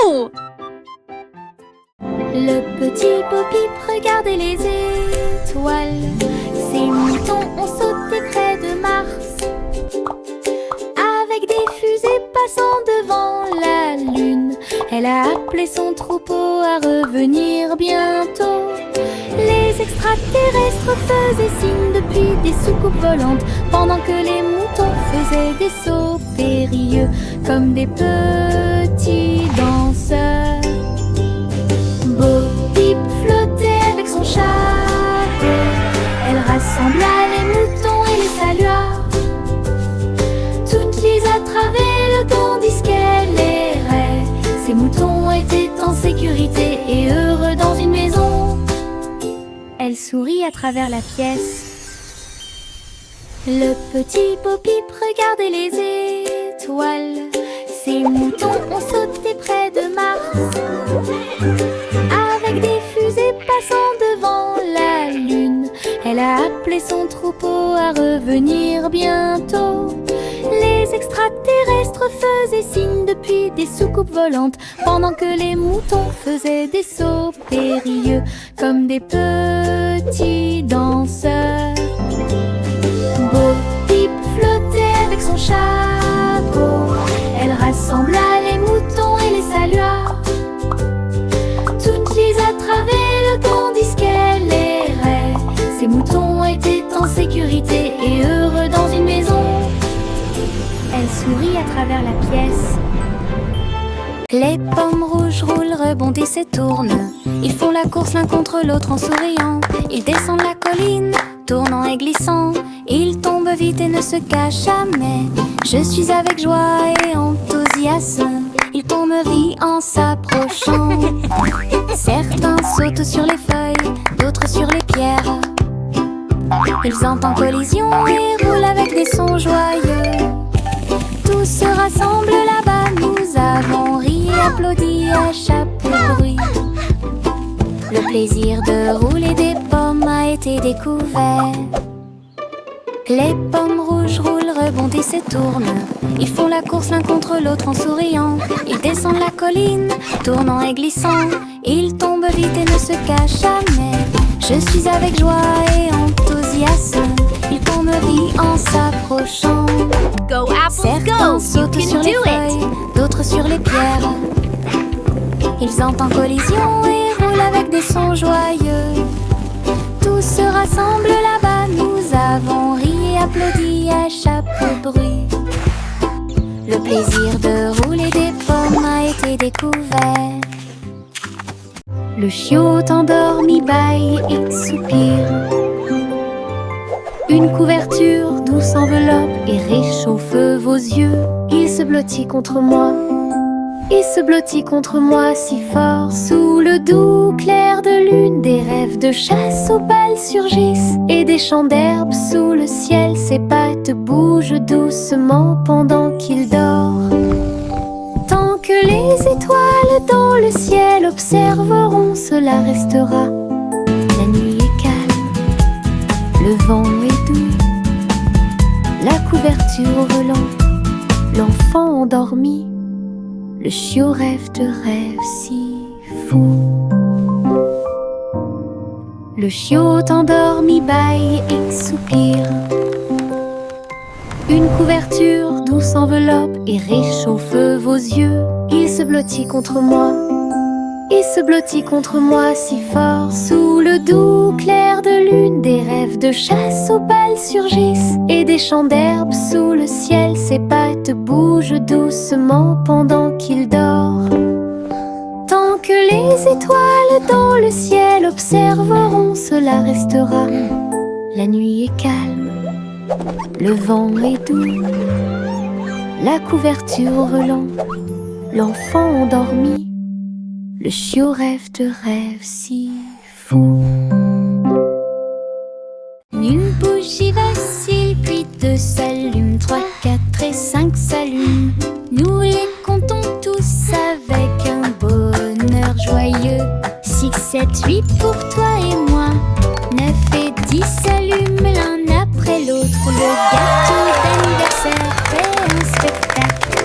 Wouhou! Le petit Bo-Peep regardait les étoiles. Ces moutons ont sauté près de Mars. Avec des fusées passant devant la Lune, elle a appelé son troupeau à revenir bientôt. Les extraterrestres faisaient signe depuis des soucoupes volantes, pendant que les moutons faisaient des sauts périlleux comme des petits danseurs. Bo-Peep flottait avec son chapeau. Elle rassembla les moutons et les salua. Toutes les attravaient tandis qu'elle errait. Ces moutons étaient en sécurité et heureux dans une maison. Elle sourit à travers la pièce. Le petit Bo-Peep regardait les étoiles. Ces moutons ont sauté près de Mars. Avec des fusées passant devant la Lune, elle a appelé son troupeau à revenir bientôt. Les extraterrestres faisaient signe depuis des soucoupes volantes, pendant que les moutons faisaient des sauts périlleux comme des petits danseurs. Bo-Peep flottait avec son chapeau. Elle rassembla les moutons et les salua. Toutes les attravaient tandis qu'elle errait. Ces moutons étaient en sécurité et heureux dans une maison. Elle sourit à travers la pièce. Les pommes rouges roulent, rebondissent et tournent. Ils font la course l'un contre l'autre en souriant. Ils descendent la colline, tournant et glissant. Ils tombent vite et ne se cachent jamais. Je suis avec joie et enthousiasme. Ils tombent rient en s'approchant. Certains sautent sur les feuilles, d'autres sur les pierres. Ils entrent en collision et roulent avec des sons joyeux. Tous se rassemblent là-bas, nous avons ri et applaudi à chapeau de bruit. Le plaisir de rouler des pommes a été découvert. Les pommes rouges roulent, rebondissent et tournent. Ils font la course l'un contre l'autre en souriant. Ils descendent la colline, tournant et glissant. Ils tombent vite et ne se cachent jamais. Je suis avec joie et enthousiasme. Ils tombent rient en s'approchant. Go apples, Certains go! You sautent sur can les do feuilles, it! d'autres sur les pierres. Ils entrent en collision et roulent avec des sons joyeux. Tous se rassemblent là-bas, nous avons ri et applaudi à chapeau de bruit. Le plaisir de rouler des pommes a été découvert. Le chiot endormi bâille et soupire. Une couverture douce enveloppe et réchauffe vos yeux. Il se blottit contre moi. Il se blottit contre moi si fort. Sous le doux clair de lune, des rêves de chasse aux balles surgissent. Et des champs d'herbe sous le ciel, ses pattes bougent doucement pendant qu'il dort. Tant que les étoiles dans le ciel observeront, cela restera. La nuit est calme, le vent est doux. La couverture au volant, l'enfant endormi. Le chiot rêve de rêves si fous. Le chiot endormi bâille et soupire. Une couverture douce enveloppe et réchauffe vos yeux. Il se blottit contre moi. Il se blottit contre moi si fort. Sous le doux clair de lune, des rêves de chasse aux balles surgissent. Et des champs d'herbe sous le ciel, ses pattes bougent doucement pendant qu'il dort. Tant que les étoiles dans le ciel observeront, cela restera. La nuit est calme, le vent est doux. La couverture au volant, l'enfant endormi. Le chiot rêve de rêves si fous. Une bougie vacille, puis deux s'allument, 3, 4 et 5 s'allument. Nous les comptons tous avec un bonheur joyeux. 6, 7, 8 pour toi et moi. 9 et 10 s'allument l'un après l'autre. Le gâteau d'anniversaire fait un spectacle.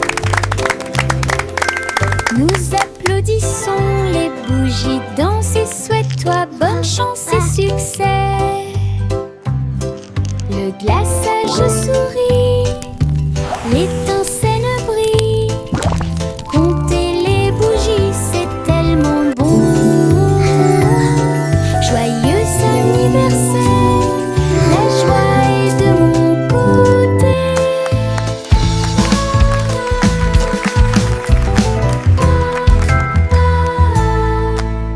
Nous applaudissons toi, bonne chance et succès. Le glaçage sourit, l'étincelle brille. Compter les bougies, c'est tellement bon. Joyeux anniversaire, la joie est de mon côté.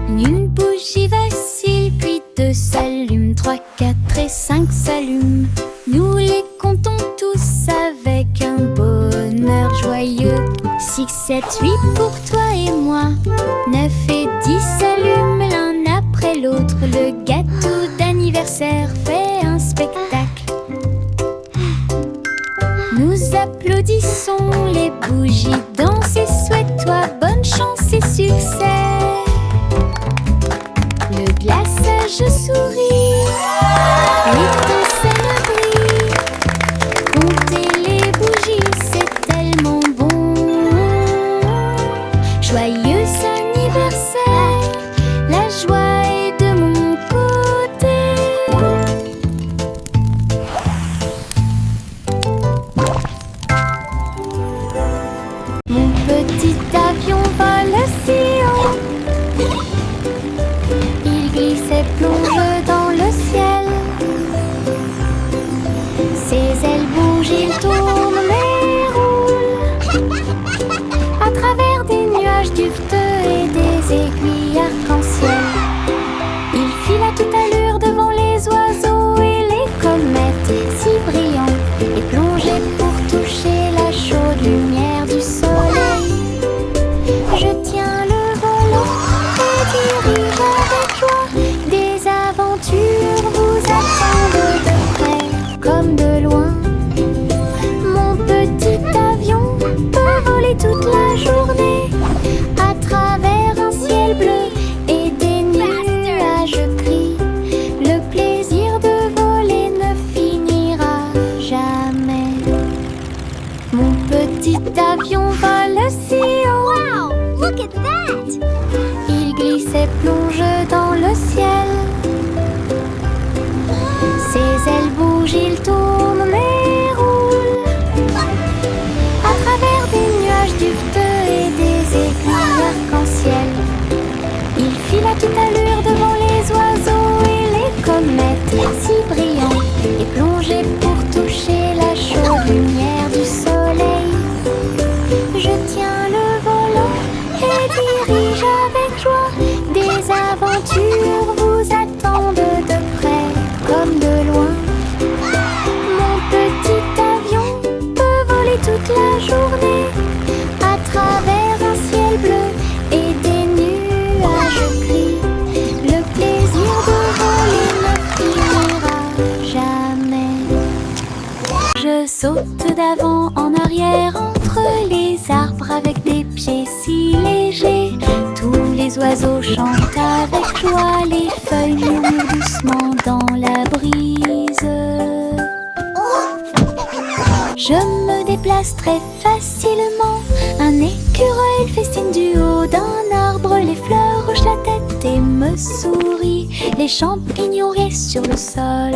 Une bougie vacille, puis deux s'allument, 3, 4 et 5 s'allument. Nous les comptons tous avec un bonheur joyeux. 6, 7, 8 pour toi et moi. 9 et 10 s'allument l'un après l'autre. Le gâteau d'anniversaire fait un spectacle. Nous applaudissons, les bougies dansent et souhaite-toi bonne chance et succès. Le glaçage sourit, l'étincelle brille. Compter les bougies, c'est tellement bon. Joyeux anniversaire, la joie est de mon côté. Mon petit avion vole si haut. Il glisse et plonge dans le ciel. Ses ailes bougent, il tourne mais roule à travers des nuages duveteux et des aiguilles arc-en-ciel. Il file à toute allure devant les oiseaux et les comètes si brillants et plongé pour toucher la chaude lumière du soleil. Je tiens le volant et dirige avec joie. Des aventures vous attendent de près comme de loin. Mon petit avion peut voler toute la journée à travers un ciel bleu et des nuages gris. Le plaisir de voler ne finira jamais. Mon petit avion vole si haut. Wow, look at that! Il glisse et plonge dans le ciel. Ses ailes bougent, il tourne mais roule à travers des nuages duveteux et des aiguilles arc-en-ciel. Il file à toute allure devant les oiseaux et les comètes si brillants et plongé pour toucher la chaude lumière du soleil. Je tiens le volant et dirige avec joie. Des aventures vous attendent de près comme de loin. Mon petit avion peut voler toute la journée à travers un ciel bleu et des nuages gris. Le plaisir de voler ne finira jamais. Je saute d'avant en arrière entre les arbres avec des pieds si légers. Tous les oiseaux chantent avec joie, les feuilles murmurent doucement dans la brise. Je me déplace très facilement. Un écureuil festine du haut d'un arbre. Les fleurs hochent la tête et me sourient. Les champignons restent sur le sol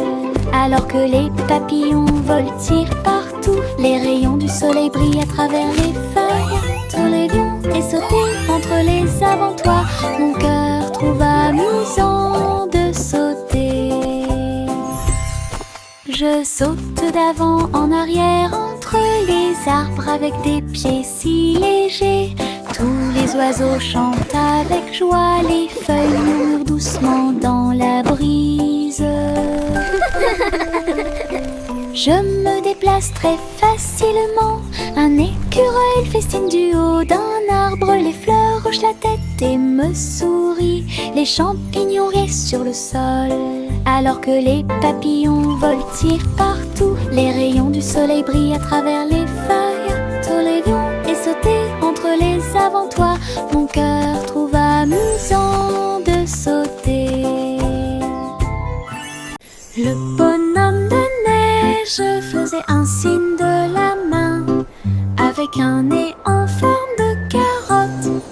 alors que les papillons voltigent partout. Les rayons du soleil brillent à travers les feuilles. Tous les lions et sauter entre les avant-toits. Mon cœur trouve amusant de sauter. Je saute d'avant en arrière entre les arbres avec des pieds si légers. Tous les oiseaux chantent avec joie, les feuilles murmurent doucement dans la brise. Je me déplace très facilement. Un écureuil festine du haut d'un arbre. Les fleurs hochent la tête et me sourient. Les champignons restent sur le sol alors que les papillons voltigent partout. Les rayons du soleil brillent à travers les feuilles. Tous les lions et sauter entre les avant-toits. Mon cœur trouve amusant de sauter. Le bonhomme de neige faisait un signe de la main avec un nez en forme de carotte.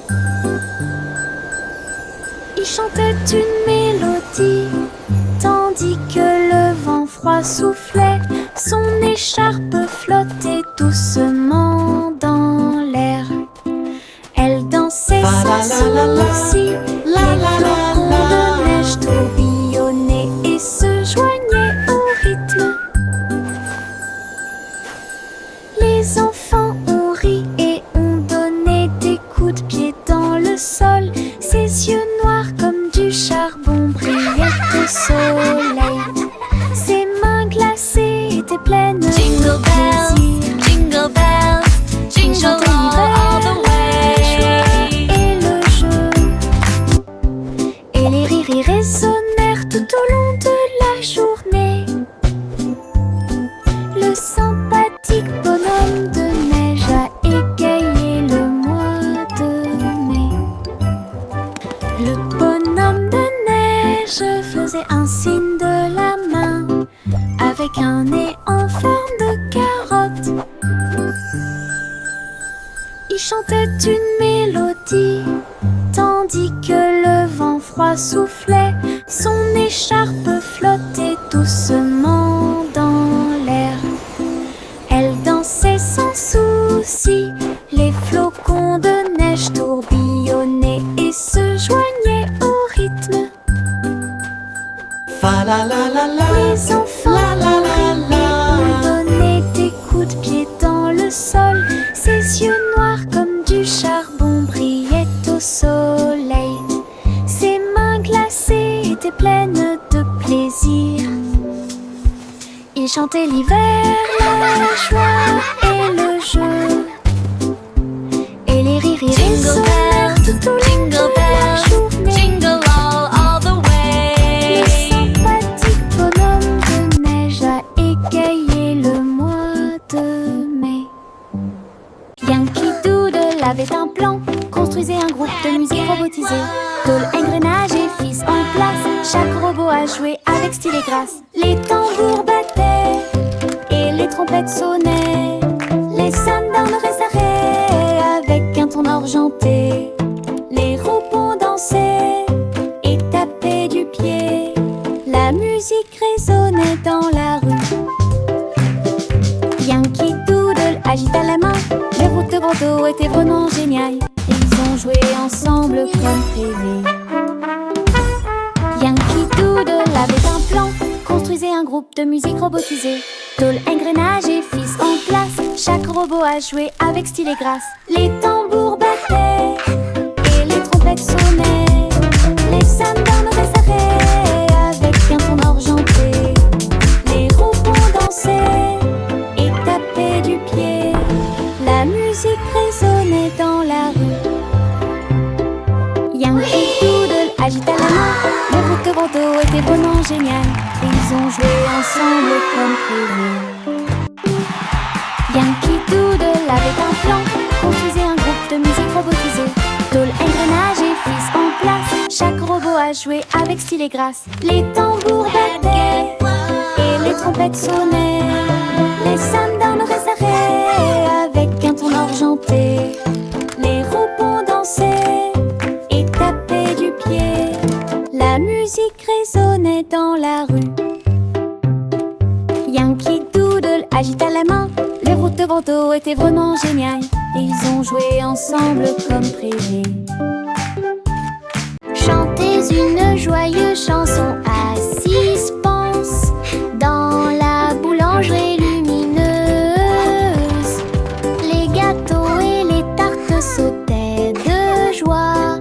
Il chantait une mélodie soufflait, son écharpe flottait doucement dans l'air. Elle dansait sans souci, les flocons de neige tourbillonnaient et se joignaient au rythme. Les enfants ont ri et ont donné des coups de pied dans le sol. Ses yeux noirs comme du charbon brillaient au soleil. Ses mains glacées étaient pleines de Jingle bells, plaisir. jingle bells, jingle all the way. Et le jeu et les rires y résonnèrent tout au long de la journée. Le sympathique bonhomme de neige a égayé le mois de mai. Le bonhomme de neige faisait un signe de la main avec un nez en forme de carotte. Il chantait une mélodie tandis que le vent froid soufflait. Son écharpe flottait doucement dans l'air. Elle dansait sans souci, les flocons de neige tourbillonnaient et se joignaient au rythme. Fa la la la la. Les enfants ont donné des coups de pied dans le sol. Ses yeux noirs comme du charbon brillaient au soleil. Ses mains glacées étaient pleines de plaisir. Il chantait l'hiver, la joie et le jeu. Et les rires y résonnèrent tout au long de la journée. Jingle all the way. Le sympathique bonhomme de neige a égayé le mois de mai. Yankee Doodle avait un plan, construisait un groupe de musique robotisé. Tôle, engrenage et fils en place, chaque robot a joué avec style et grâce. Les tambours battaient et les trompettes sonnaient. Les sundowns restaraient avec un ton argenté. Les robots dansaient et tapaient du pied. La musique résonnait dans la rue. Yankee Doodle agita la main, les routes de Bordeaux étaient vraiment géniales. Ils ont joué ensemble comme prévu. Yankee Doodle avait un plan, construisait un groupe de musique robotisé. Tôle, engrenage et fils en place, chaque robot a joué avec style et grâce. Les tambours battaient et les trompettes sonnaient. Les sundowns restaraient avec un ton argenté. Les robots dansaient et tapaient du pied. La musique résonnait dans la rue. Yankee Doodle agita la main, les routes de Bordeaux étaient vraiment géniales. Ils ont joué ensemble comme prévu. Yankee Doodle avait un plan, construisait un groupe de musique robotisé. Tôle, engrenage et fils en place, chaque robot a joué avec style et grâce. Les tambours battaient et les trompettes sonnaient. Les sundowns restaraient avec un ton argenté. Les robots dansaient et tapaient du pied. La musique résonnait dans la rue. Yankee Doodle agita la main, les routes de Bordeaux étaient vraiment géniales. Ils ont joué ensemble comme prévu. Chantez une joyeuse chanson à 6 pences dans la boulangerie lumineuse. Les gâteaux et les tartes sautaient de joie.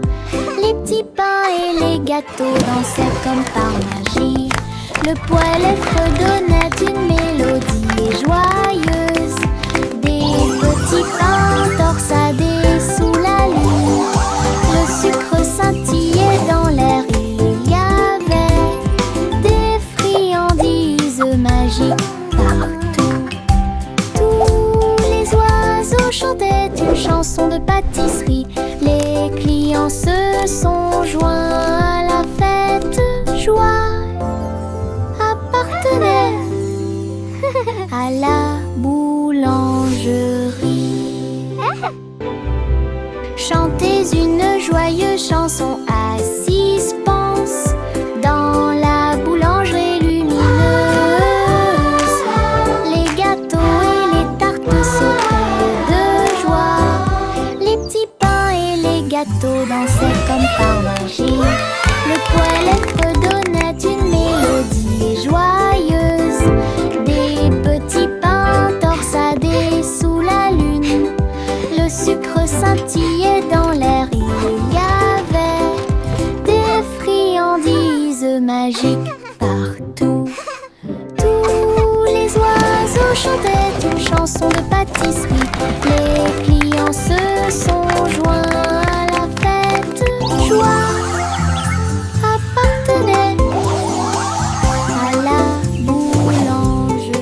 Les petits pains et les gâteaux dansaient comme par magie. Le poêle fredonnait une mélodie joyeuse. Des petits pains torsadés sous la lune. Le sucre scintillait dans l'air. Il y avait des friandises magiques partout. Tous les oiseaux chantaient une chanson de pâtisserie. Les clients se sont joints à la fête. Joie appartenait à la boulangerie. Chantez une joyeuse chanson à 6 pences dans la boulangerie lumineuse. bateau dansait comme par magie. Le poêle fredonnait une mélodie joyeuse. Des petits pains torsadés sous la lune. Le sucre scintillait dans l'air. Il y avait des friandises magiques partout. Tous les oiseaux chantaient une chanson de pâtisserie. Les clients se sont joints à la fête. Joie appartenait à la boulangerie.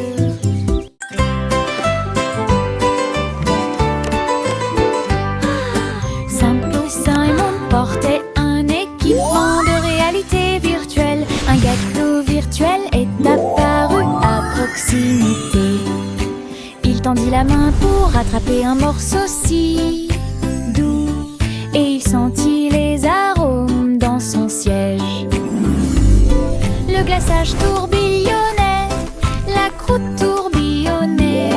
Simple Simon portait un équipement de réalité virtuelle. Un gâteau virtuel est apparu à proximité. Il tendit la main pour attraper un morceau si doux et il sentit les arômes dans son siège. Le glaçage tourbillonnait, la croûte tourbillonnait.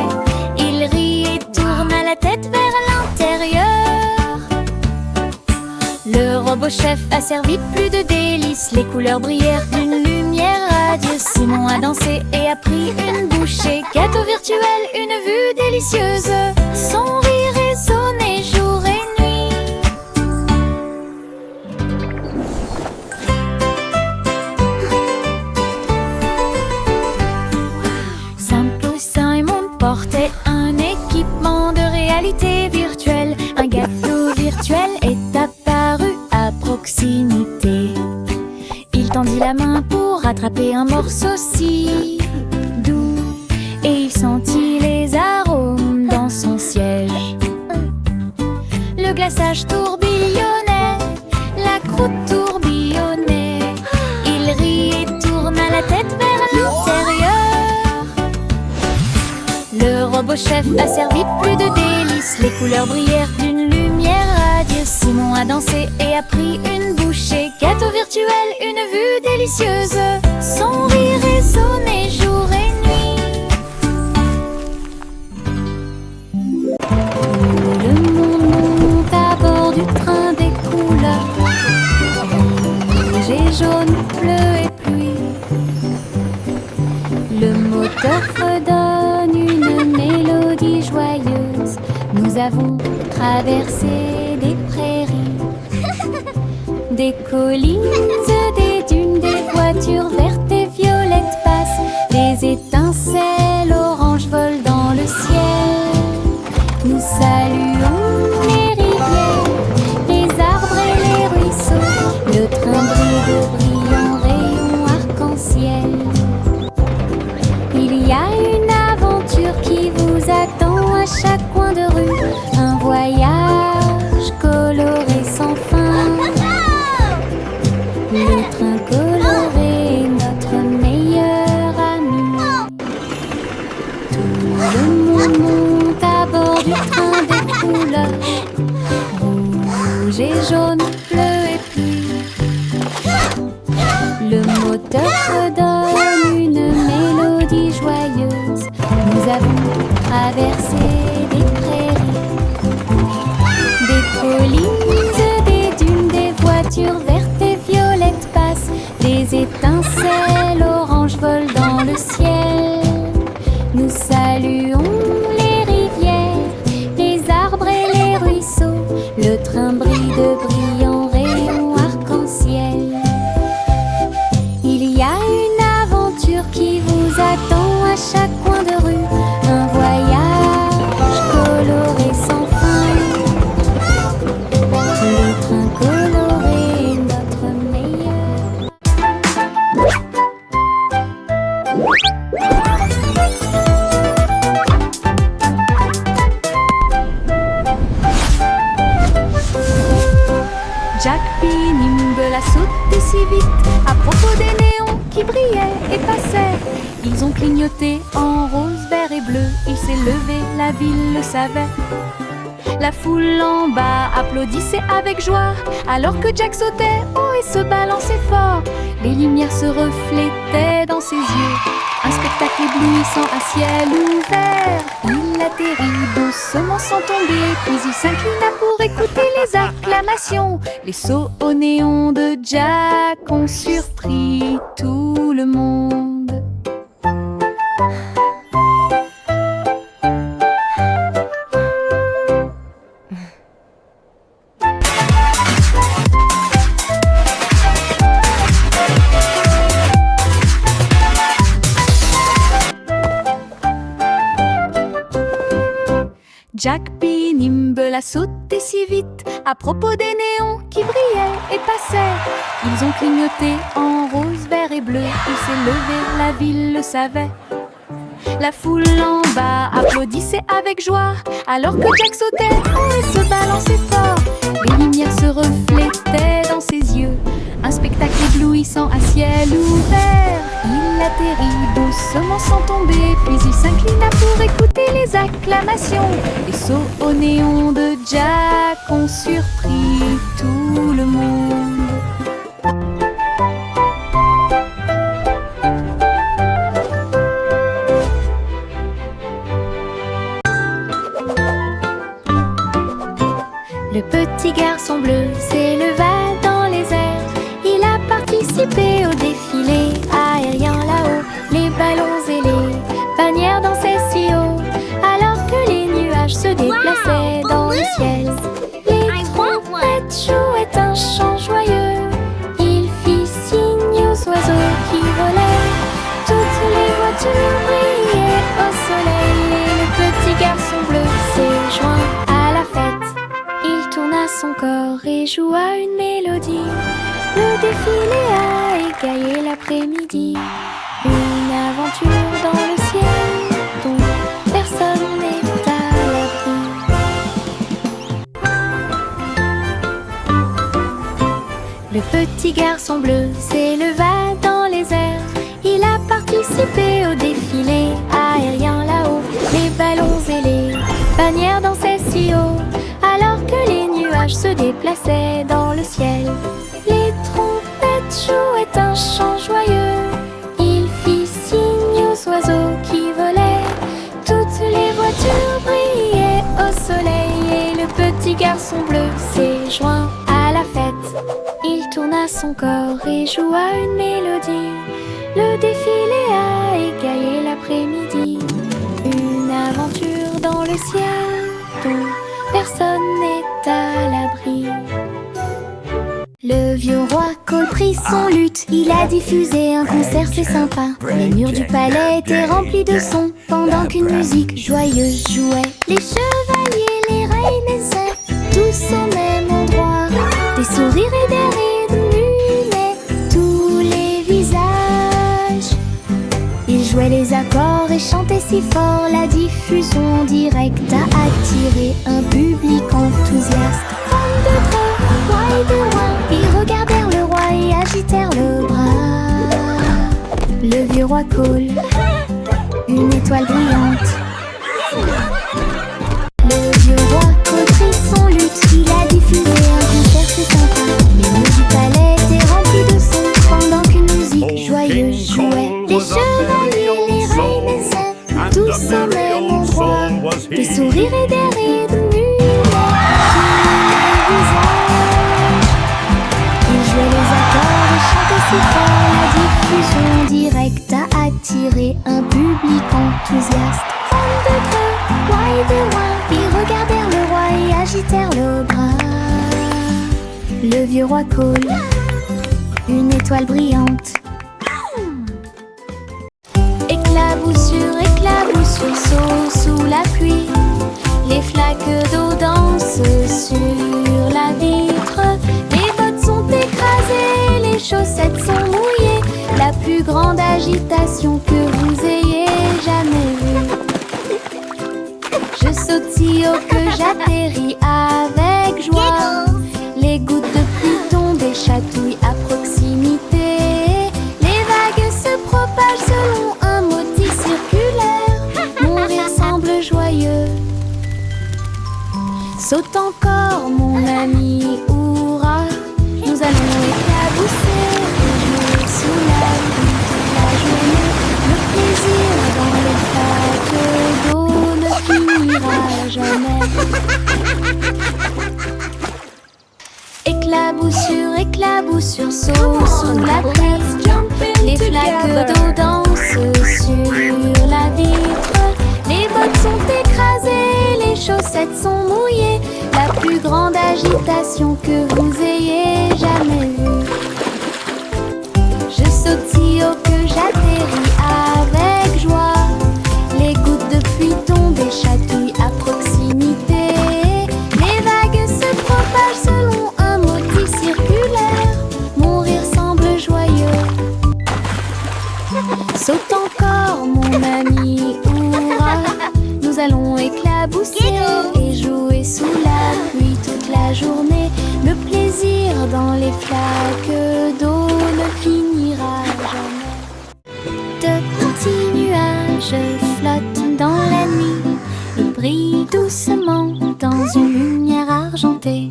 Il rit et tourna la tête vers l'intérieur. Le robot chef a servi plus de délices. Les couleurs brillèrent d'une lumière radieuse. Simon a dansé et a pris une bouchée. Gâteau virtuel, une vue délicieuse. Son rire résonnait jour et nuit. Simple Simon portait un équipement de réalité virtuelle. Un gâteau virtuel est apparu à proximité. Il tendit la main pour attraper un morceau si doux et il sentit les arômes dans son siège. Le glaçage tourbillonnait, la croûte tourbillonnait. Il rit et tourna la tête vers l'intérieur. Le robot chef a servi plus de délices. Les couleurs brillèrent d'une lumière radieuse. Simon a dansé et a pris une bouchée. Gâteau virtuel, une vue délicieuse. Son rire résonnait jour et nuit. Le monde monte à bord du train des couleurs. Rouge et jaune, bleu et pluie. Le moteur redonne une mélodie joyeuse. Nous avons traversé des prairies, des collines, des dunes, des voitures vertes et violettes passent. Des étincelles oranges volent dans le ciel. Nous saluons les rivières, les arbres et les ruisseaux. Le train brille de brillants rayons arc-en-ciel. Il y a une aventure qui vous attend à chaque coin de rue. Un voyage coloré sans fin. Le train coloré est notre meilleur ami. Tout le monde monte à bord du train des couleurs. Rouge et jaune, bleu et pluie. Le moteur redonne une mélodie joyeuse. Nous avons traversé des prairies, des collines, des dunes, des voitures vertes et violettes passent. Des étincelles oranges volent dans le ciel. Nous saluons les rivières, les arbres et les ruisseaux. Le train brille de brillants rayons arc-en-ciel. Il y a une aventure qui vous attend à chaque coin de rue. Un voyage coloré sans fin. Le train coloré est notre meilleur. Jack P. Nimble a sauté si vite à propos des néons qui brillaient et passaient. Ils ont clignoté en rose, vert et bleu. Il s'est levé, la ville le savait. La foule en bas applaudissait avec joie alors que Jack sautait haut et se balançait fort. Les lumières se reflétaient dans ses yeux. Un spectacle éblouissant, un ciel ouvert. Il atterrit doucement sans tomber, puis il s'inclina pour écouter les acclamations. Les sauts au néon de Jack ont surpris tout le monde. Jack P. Nimble a sauté si vite à propos des néons qui brillaient et passaient. Ils ont clignoté en rose, vert et bleu. Il s'est levé, la ville le savait. La foule en bas applaudissait avec joie alors que Jack sautait et se balançait fort. Les lumières se reflétaient dans ses yeux, un spectacle éblouissant à ciel ouvert. Il atterrit doucement sans tomber, puis il s'inclina pour écouter les acclamations. Les sauts au néon de Jack ont surpris tout le monde. Le petit garçon bleu s'éleva dans les airs. Il a participé au défilé aérien là-haut. Les ballons et les bannières dansaient si haut, alors que les nuages se déplaçaient dans le ciel. Les trompettes jouaient un chant joyeux. Il fit signe aux oiseaux qui volaient. Toutes les voitures brillaient au soleil. Et le petit garçon bleu s'est joint à la fête. Il tourna son corps et joua une mélodie. Le défilé a égayé l'après-midi. Une aventure dans le ciel dont personne n'est à l'abri. Le petit garçon bleu s'éleva dans les airs. Il a participé au défilé aérien là-haut. Les ballons et les bannières dansaient si haut, alors que les nuages se déplaçaient dans le ciel. Les trompettes jouaient un chant joyeux. Il fit signe aux oiseaux qui volaient. Toutes les voitures brillaient au soleil. Et le petit garçon bleu s'est joint à la fête. Il tourna son corps et joua une mélodie. Le défilé a égayé l'après-midi. Une aventure dans le ciel dont personne n'est à l'abri. Le vieux roi Cole prit son luth. Il a diffusé un concert, c'est sympa. Les murs du palais étaient remplis de sons pendant qu'une musique joyeuse jouait. Les chevaliers, les reines et sœurs, tous au même endroit. Des sourires et des rires illuminaient tous les visages. Ils jouaient les accords et chantaient si fort. La diffusion en direct a attiré un public enthousiaste. Femmes de près, roi et de loin, ils regardèrent le roi et agitèrent le bras. Le vieux roi Cole, une étoile brillante. Le vieux roi Cole prit son luth. Il a diffusé un concert, c'est sympa. Les murs du palais étaient remplis de sons pendant qu'une musique joyeuse jouait. Les chevaliers, les reines et sœurs, tous au même endroit. Des sourires et des rires illuminaient tous les visages. Ils jouaient les accords et chantaient si fort. La diffusion directe a attiré un public enthousiaste. Femmes de près, roi et de loin, ils regardèrent le roi et agitèrent le bras. Le vieux roi Cole, une étoile brillante. Éclaboussure, saut sous la pluie. Les flaques d'eau dansent sur la vitre. Les bottes sont écrasées, les chaussettes sont mouillées. La plus grande agitation que vous ayez jamais vue. Je saute si haut que j'atterris avec joie. Les gouttes de pluie tombent et chatouillent à proximité. Les vagues se propagent selon un motif circulaire. Mon rire semble joyeux. Saute encore mon ami, hurrah. Nous allons éclabousser et jouer sous la pluie toute la journée. Le plaisir dans les flaques d'eau ne finit jamais. Éclaboussure, saut sous la pluie. Les flaques d'eau dansent sur la vitre. Les bottes sont écrasées, les chaussettes sont mouillées. La plus grande agitation que vous ayez jamais vue. Je saute si haut que j'atterris avec joie. Les gouttes de pluie tombent et chatouillent à proximité. Les vagues se propagent selon un motif circulaire. Mon rire semble joyeux. Saute encore mon ami, hurrah. Nous allons éclabousser et jouer sous la pluie toute la journée. Le plaisir dans les flaques d'eau ne finira jamais. De petits nuages flottent dans la nuit. Ils brillent doucement dans une lumière argentée.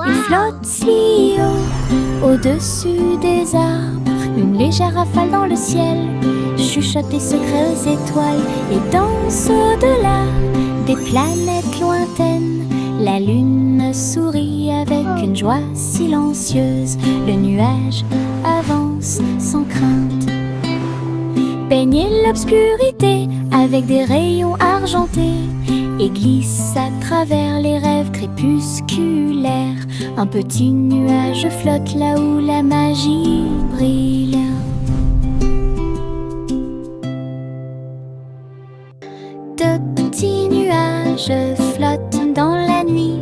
Ils flottent si haut, au-dessus des arbres. Une légère rafale dans le ciel chuchote des secrets aux étoiles et danse au-delà des planètes lointaines. La lune sourit avec une joie silencieuse. Le nuage avance sans crainte. Baignez l'obscurité avec des rayons argentés et glisse à travers les rêves crépusculaires. Un petit nuage flotte là où la magie brille. De petits nuages flottent dans la nuit.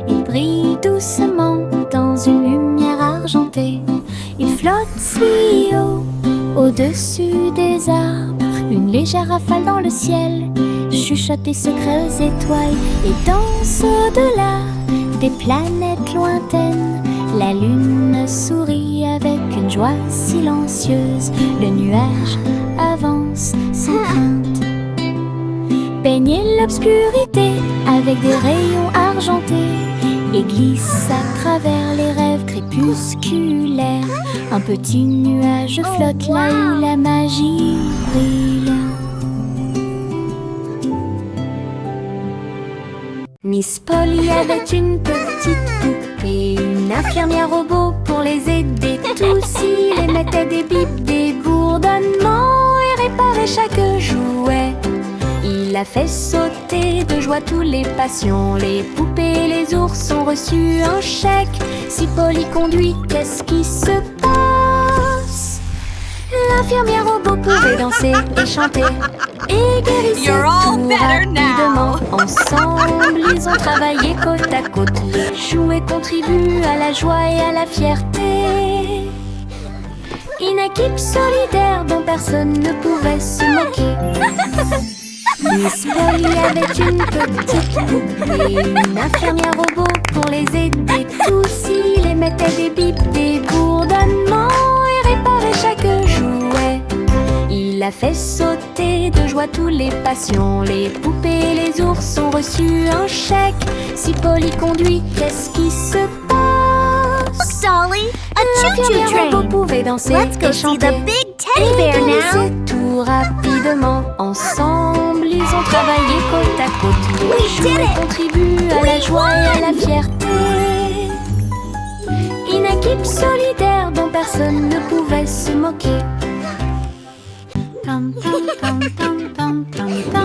Ils brillent doucement dans une lumière argentée. Ils flottent si haut, au-dessus des arbres. Une légère rafale dans le ciel chuchote des secrets aux étoiles et danse au-delà des planètes lointaines. La lune sourit avec une joie silencieuse. Le nuage avance sans crainte. Baignez l'obscurité avec des rayons argentés et glisse à travers les rêves crépusculaires. Un petit nuage flotte là où la magie brille. Miss Polly avait une petite poupée, une infirmière robot pour les aider tous. Il émettait des bips, des bourdonnements et réparait chaque jouet. Il a fait sauter de joie tous les patients. Les poupées et les ours ont reçu un chèque. Si Polly conduit, qu'est-ce qui se passe? L'infirmière robot pouvait danser et chanter et guérissait You're all tout better now. rapidement. Ensemble, ils ont travaillé côte à côte. Les jouets contribuent à la joie et à la fierté. Une équipe solidaire dont personne ne pouvait se moquer. Miss Polly avait une petite poupée, une infirmière robot pour les aider tous. Il émettait des bips, des bourdonnements et réparait chaque jouet. Il a fait sauter de joie tous les patients. Les poupées et les ours ont reçu un chèque. Si Polly conduit, qu'est-ce qui se passe? Dolly, a choo-choo L'infirmière robot train. pouvait danser Let's go et see chanter the big teddy bear now. guérissait tout rapidement. Ensemble, ils ont travaillé côte à côte. We Les did jouets it. contribuent à la joie et à la fierté. Une équipe solidaire dont personne ne pouvait se moquer.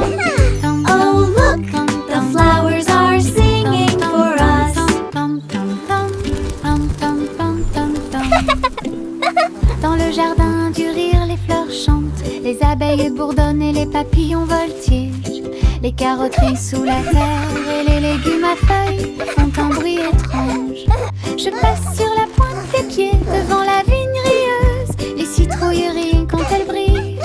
Oh, look, the flowers are singing for us. Dans le jardin du rire, les fleurs chantent. Les abeilles bourdonnent et les papillons voltigent. Les carottes sous la terre et les légumes à feuilles font un bruit étrange. Je passe sur la pointe des pieds devant la vigne rieuse. Les citrouilles rient quand elles brillent.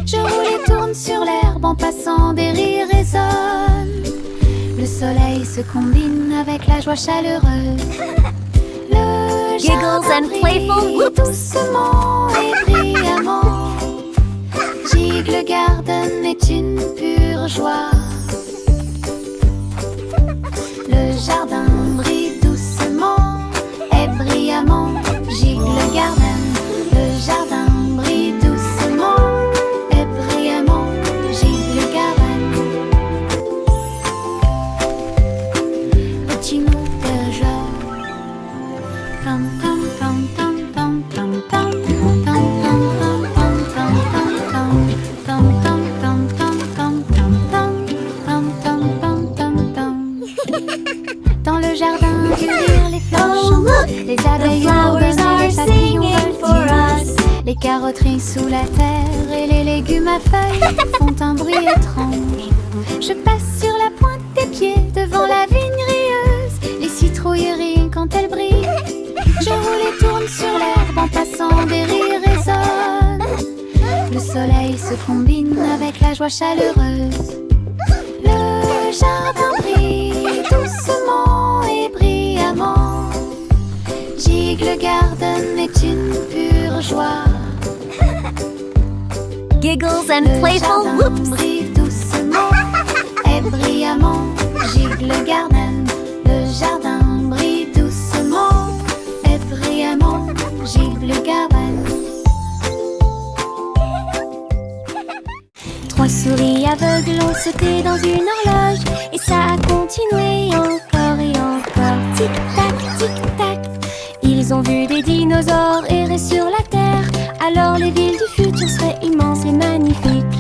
Je roule et tourne sur l'herbe en passant, des rires résonnent. Le soleil se combine avec la joie chaleureuse. Le Giggles jardin and playful brille whoops. doucement et brillamment. Giggle Garden est une pure joie. Le jardin brille doucement et brillamment. Giggle Garden. Le jardin brille doucement et brillamment. Giggle Garden. continue déjà. Tam tam tam tam tam tam tam tam tam tam tam tam tam tam tam tam. Dans le jardin du rire, les fleurs Oh, chantent, look, les the abeilles flowers bourdonnent are et les papillons singing for voltigent. us. Les carotteries sous la terre et les légumes à feuilles font un bruit étrange. Je passe sur la pointe des pieds devant la vigne rieuse. Les citrouilles rient quand elles brillent. Je roule et tourne sur l'herbe en passant, des rires résonnent. Le soleil se combine avec la joie chaleureuse. Le jardin brille doucement et brillamment. Jigle Garden est une pure joie. Giggles and Le playful jardin whoops. brille doucement et brillamment. Jigle Garden. Le jardin brille doucement et brillamment. Jigle Garden. Trois souris aveugles ont sauté dans une horloge et ça a continué encore et encore. Tic-tac, tic-tac. Ils ont vu des dinosaures errer sur la terre. Alors les villes du futur seraient immenses et magnifiques.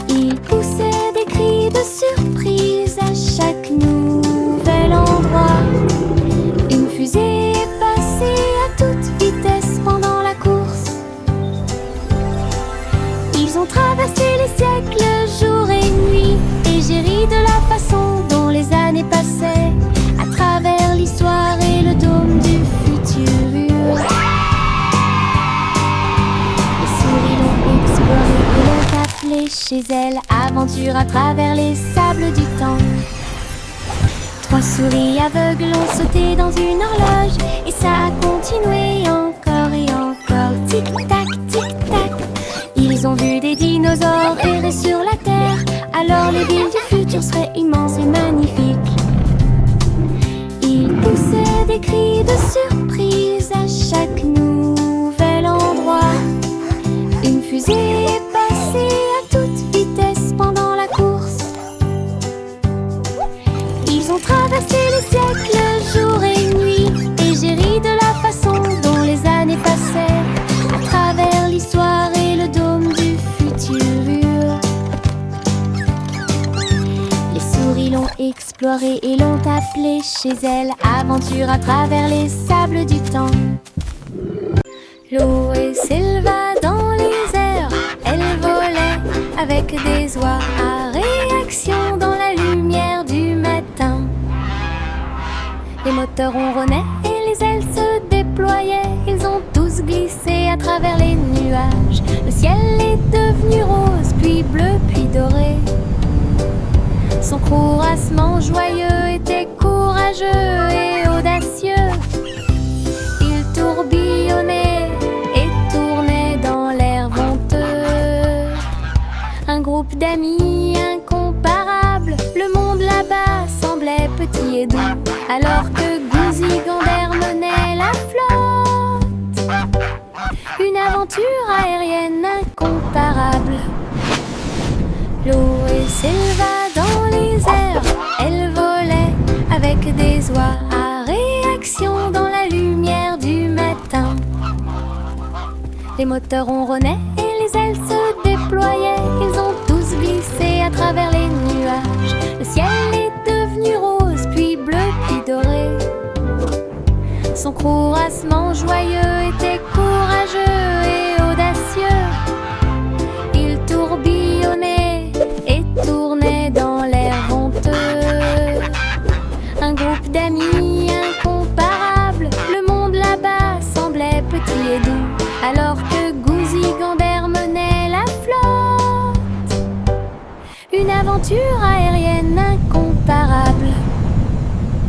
Ils poussaient des cris de surprise à chaque nouvel endroit. Une fusée est passée à toute vitesse pendant la course. Ils ont traversé les siècles jour et nuit. Et j'ai ri de la façon dont les années passaient à travers l'histoire et le dôme du futur. Les souris l'ont exploré et l'ont appelé chez elles. Aventure à travers les sables du temps. Trois souris aveugles ont sauté dans une horloge et ça a continué encore et encore. Tic-tac, tic-tac. Ils ont vu des dinosaures errer sur la terre. Alors les villes du futur seraient immenses et magnifiques. Ils poussaient des cris de surprise à chaque nouvel endroit. Une fusée est passée à toute vitesse pendant la course. Ils ont traversé les siècles jour et nuit. Et j'ai ri de la façon dont les années passaient à travers l'histoire et le dôme du futur. Les souris l'ont exploré et l'ont appelé chez elles. Aventure à travers les sables du temps. L'eau s'éleva dans les airs. Elle volait avec des oies à réaction dans la lumière du matin. Les moteurs ronronnaient et les ailes se déployaient. Ils ont tous glissé à travers les nuages. Le ciel est devenu rose, puis bleu, puis doré. Son courassement joyeux était courageux et audacieux. Il tourbillonnait et tournait dans l'air venteux. Un groupe d'amis incomparables. Le monde là-bas semblait petit et doux, alors que Gouzi Gander menait la flotte. Une aventure aérienne incomparable. L'eau s'éleva dans les airs. Elle volait avec des oies à réaction dans la lumière du matin. Les moteurs ronronnaient et les ailes se déployaient. Ils ont tous glissé à travers les nuages. Le ciel est devenu rose, puis bleu, puis doré. Son courassement joyeux était courageux et audacieux. Il tourbillonnait et tournait dans l'air venteux. Un groupe d'amis incomparables. Le monde là-bas semblait petit et doux, alors que Gouzi Gander menait la flotte. Une aventure aérienne incomparable.